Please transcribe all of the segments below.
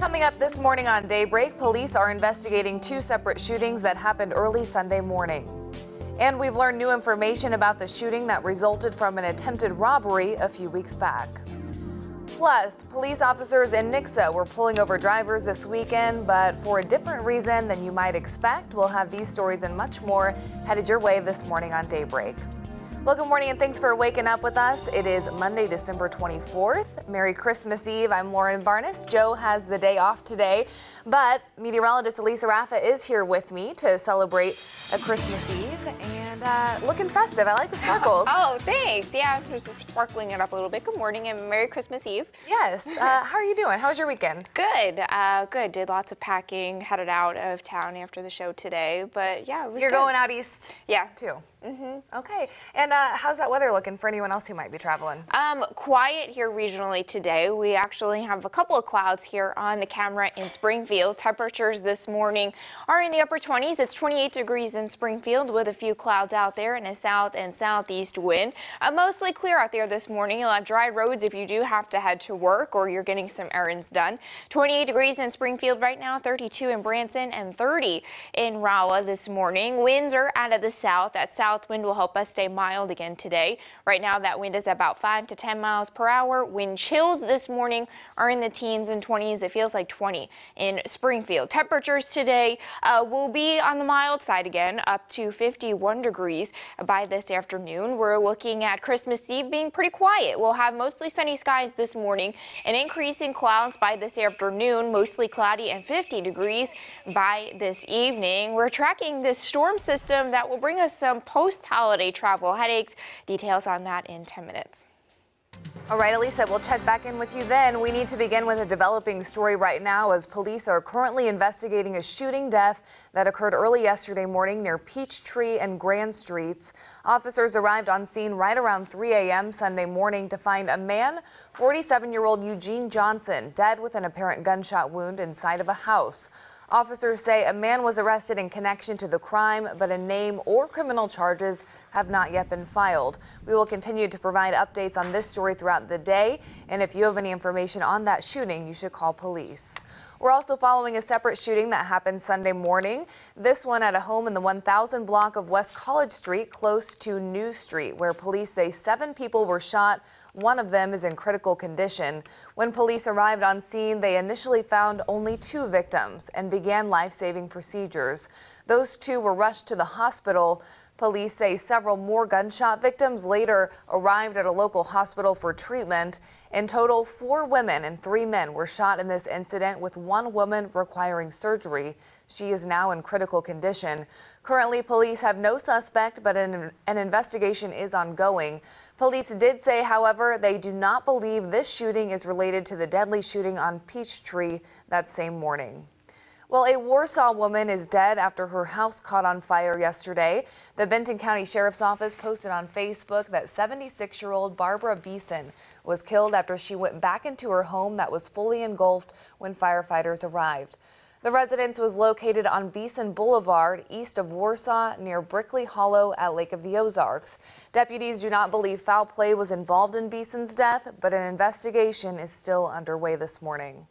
Coming up this morning on Daybreak, police are investigating two separate shootings that happened early Sunday morning. And we've learned new information about the shooting that resulted from an attempted robbery a few weeks back. Plus, police officers in Nixa were pulling over drivers this weekend, but for a different reason than you might expect. We'll have these stories and much more headed your way this morning on Daybreak. Well, good morning and thanks for waking up with us. It is Monday, December 24th. Merry Christmas Eve. I'm Lauren Varnes. Joe has the day off today, but meteorologist Elisa Ratha is here with me to celebrate a Christmas Eve and looking festive. I like the sparkles. Oh, thanks. Yeah, just sparkling it up a little bit. Good morning and Merry Christmas Eve. Yes. How are you doing? How was your weekend? Good. Good. Did lots of packing. Headed out of town after the show today, but yeah, it was You're good. going out east? Yeah. Too. Okay. And how's that weather looking for anyone else who might be traveling? Quiet here regionally today. We actually have a couple of clouds here on the camera in Springfield. Temperatures this morning are in the upper 20s. It's 28 degrees in Springfield with a few clouds out there and a south and southeast wind. Mostly clear out there this morning. You'll have dry roads if you do have to head to work or you're getting some errands done. 28 degrees in Springfield right now, 32 in Branson and 30 in Rolla this morning. Winds are out of the south. That south wind will help us stay mild again today. Right now that wind is about 5 to 10 miles per hour. Wind chills this morning are in the teens and 20s. It feels like 20 in Springfield. Temperatures today will be on the mild side again, up to 51 degrees by this afternoon. We're looking at Christmas Eve being pretty quiet. We'll have mostly sunny skies this morning, an increase in clouds by this afternoon, mostly cloudy and 50 degrees by this evening. We're tracking this storm system that will bring us some post-holiday travel headaches. Details on that in 10 minutes. All right, Elisa, we'll check back in with you then. We need to begin with a developing story right now as police are currently investigating a shooting death that occurred early yesterday morning near Peachtree and Grand Streets. Officers arrived on scene right around 3 a.m. Sunday morning to find a man, 47-year-old Eugene Johnson, dead with an apparent gunshot wound inside of a house. Officers say a man was arrested in connection to the crime, but a name or criminal charges have not yet been filed. We will continue to provide updates on this story throughout the day, and if you have any information on that shooting, you should call police. We're also following a separate shooting that happened Sunday morning. This one at a home in the 1000 block of West College Street, close to New Street, where police say 7 people were shot. One of them is in critical condition. When police arrived on scene, they initially found only 2 victims and began life-saving procedures. Those 2 were rushed to the hospital. Police say several more gunshot victims later arrived at a local hospital for treatment. In total, 4 women and 3 men were shot in this incident, with 1 woman requiring surgery. She is now in critical condition. Currently, police have no suspect, but an investigation is ongoing. Police did say, however, they do not believe this shooting is related to the deadly shooting on Peachtree that same morning. Well, a Warsaw woman is dead after her house caught on fire yesterday. The Benton County Sheriff's Office posted on Facebook that 76-year-old Barbara Beeson was killed after she went back into her home that was fully engulfed when firefighters arrived. The residence was located on Beeson Boulevard, east of Warsaw, near Brickley Hollow at Lake of the Ozarks. Deputies do not believe foul play was involved in Beeson's death, but an investigation is still underway this morning.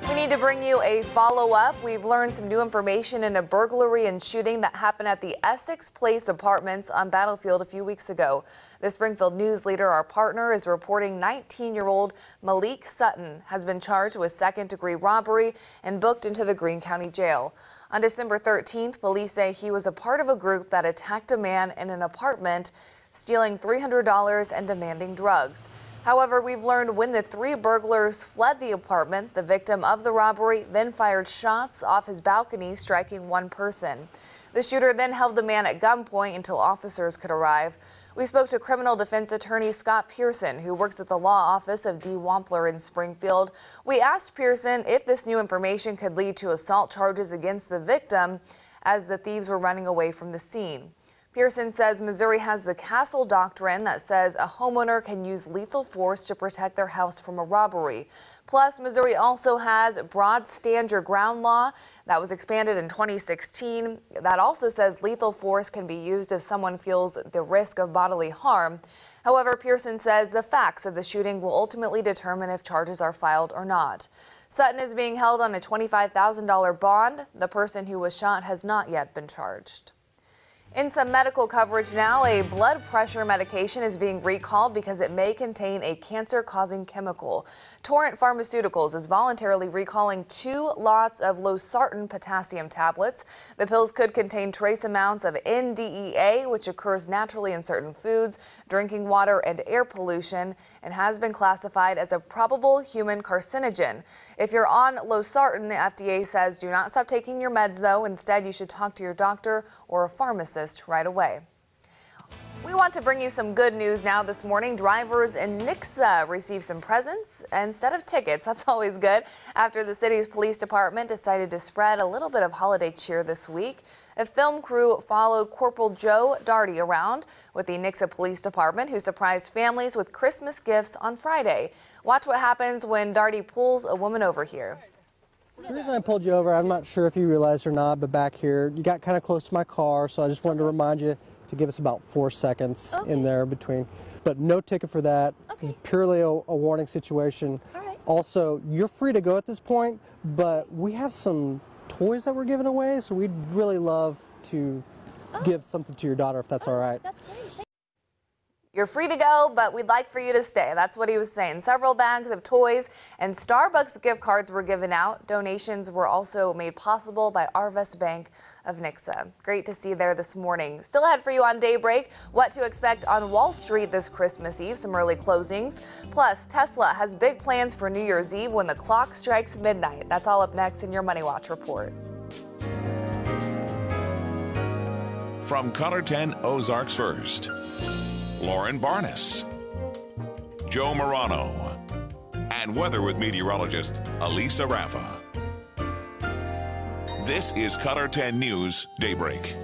We need to bring you a follow-up. We've learned some new information in a burglary and shooting that happened at the Essex Place Apartments on Battlefield a few weeks ago. The Springfield News Leader, our partner, is reporting 19-year-old Malik Sutton has been charged with second-degree robbery and booked into the Greene County Jail. On December 13th, police say he was a part of a group that attacked a man in an apartment, stealing $300 and demanding drugs. However, we've learned when the 3 burglars fled the apartment, the victim of the robbery then fired shots off his balcony, striking 1 person. The shooter then held the man at gunpoint until officers could arrive. We spoke to criminal defense attorney Scott Pearson, who works at the law office of D. Wampler in Springfield. We asked Pearson if this new information could lead to assault charges against the victim as the thieves were running away from the scene. Pearson says Missouri has the Castle Doctrine that says a homeowner can use lethal force to protect their house from a robbery. Plus, Missouri also has Broad Stand Your Ground law that was expanded in 2016. That also says lethal force can be used if someone feels the risk of bodily harm. However, Pearson says the facts of the shooting will ultimately determine if charges are filed or not. Sutton is being held on a $25,000 bond. The person who was shot has not yet been charged. In some medical coverage now, a blood pressure medication is being recalled because it may contain a cancer-causing chemical. Torrent Pharmaceuticals is voluntarily recalling 2 lots of losartan potassium tablets. The pills could contain trace amounts of NDEA, which occurs naturally in certain foods, drinking water, and air pollution, and has been classified as a probable human carcinogen. If you're on losartan, the FDA says do not stop taking your meds, though. Instead, you should talk to your doctor or a pharmacist right away. We want to bring you some good news now this morning. Drivers in Nixa received some presents instead of tickets. That's always good. After the city's police department decided to spread a little bit of holiday cheer this week, a film crew followed Corporal Joe Darty around with the Nixa Police Department, who surprised families with Christmas gifts on Friday. Watch what happens when Darty pulls a woman over here. The reason I pulled you over, I'm not sure if you realized or not, but back here, you got kind of close to my car, so I just wanted to remind you to give us about 4 seconds in there between. But no ticket for that. It's purely a warning situation. Also, you're free to go at this point, but we have some toys that we're giving away, so we'd really love to give something to your daughter if that's all right. That's great. You're free to go, but we'd like for you to stay. That's what he was saying. Several bags of toys and Starbucks gift cards were given out. Donations were also made possible by Arvest Bank of Nixa. Great to see you there this morning. Still ahead for you on Daybreak, what to expect on Wall Street this Christmas Eve, some early closings. Plus, Tesla has big plans for New Year's Eve when the clock strikes midnight. That's all up next in your Money Watch report. From Color 10 Ozarks First, Lauren Barnes, Joe Morano, and weather with meteorologist Elisa Raffa. This is Color 10 News Daybreak.